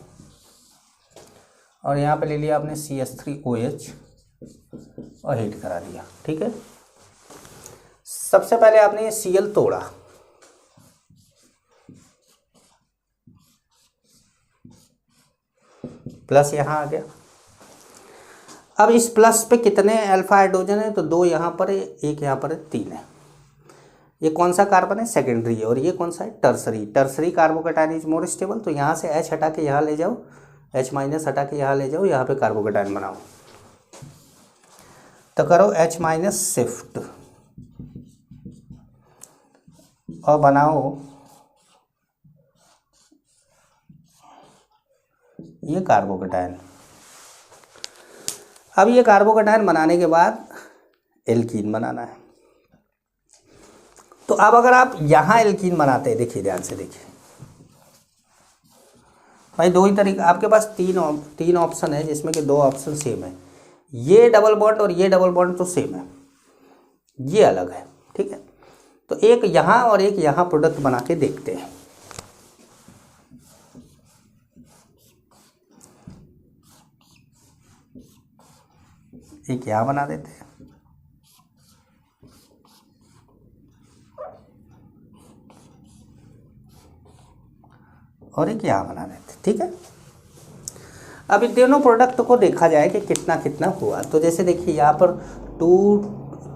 [SPEAKER 1] और यहाँ पे ले लिया आपने CH3OH और हीट करा दिया, ठीक है। सबसे पहले आपने ये Cl तोड़ा, प्लस यहाँ आ गया। अब इस प्लस पे कितने अल्फा हाइड्रोजन है, तो 2 यहाँ पर है, 1 यहाँ पर है, 3 है। ये कौन सा कार्बन है, सेकेंडरी है, और ये कौन सा है, tertiary. Tertiary carbocation is more stable, तो यहाँ से H हटा के यहाँ ले जाओ, H माइनस हटा के यहाँ ले जाओ, यहाँ पे कार्बोकेटायन बनाओ। तो करो H माइनस शिफ्ट और बनाओ ये कार्बोकेटायन। अब ये कार्बोकेटायन बनाने के बाद एल्कीन बनाना है। तो अब अगर आप यहाँ एल्कीन बनाते हैं, देखिए ध्यान से देखिए भाई, 2 ही तरीका आपके पास, 3 ऑप्शन है जिसमें कि 2 ऑप्शन सेम है। ये डबल बॉन्ड और ये डबल बॉन्ड तो सेम है, ये अलग है, ठीक है। तो एक यहाँ और एक यहाँ प्रोडक्ट बना के देखते हैं। एक यहाँ बना देते हैं और एक यहाँ बना देते हैं, ठीक है। अब इन दोनों प्रोडक्ट को देखा जाए कि कितना कितना हुआ। तो जैसे देखिए यहाँ पर 2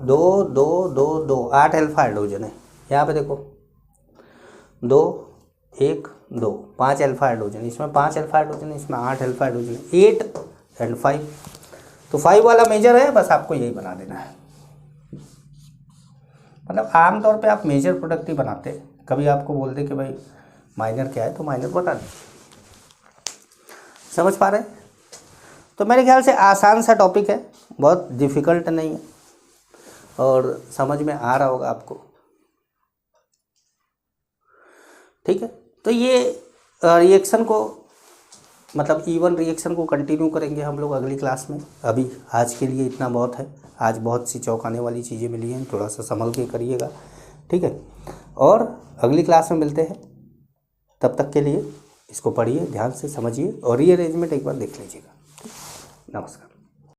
[SPEAKER 1] 2 2 2 2 8 अल्फा हाइड्रोजन है। यहाँ पे देखो 2 1 2 5 अल्फा हाइड्रोजन, इसमें 5 अल्फा हाइड्रोजन, इसमें 8 अल्फा हाइड्रोजन, 8 एंड 5। तो 5 वाला मेजर है, बस आपको यही बना देना है। मतलब आमतौर पे आप मेजर प्रोडक्ट ही बनाते हैं, कभी आपको बोल दे कि भाई माइनर क्या है तो माइनर बता दीजिए। समझ पा रहे हैं? तो मेरे ख्याल से आसान सा टॉपिक है, बहुत डिफ़िकल्ट नहीं है और समझ में आ रहा होगा आपको, ठीक है। तो ये रिएक्शन को, मतलब E1 रिएक्शन को कंटिन्यू करेंगे हम लोग अगली क्लास में। अभी आज के लिए इतना बहुत है। आज बहुत सी चौंकाने वाली चीज़ें मिली हैं, थोड़ा सा संभल के करिएगा, ठीक है। और अगली क्लास में मिलते हैं, तब तक के लिए इसको पढ़िए, ध्यान से समझिए और रीअरेंजमेंट एक बार देख लीजिएगा। नमस्कार।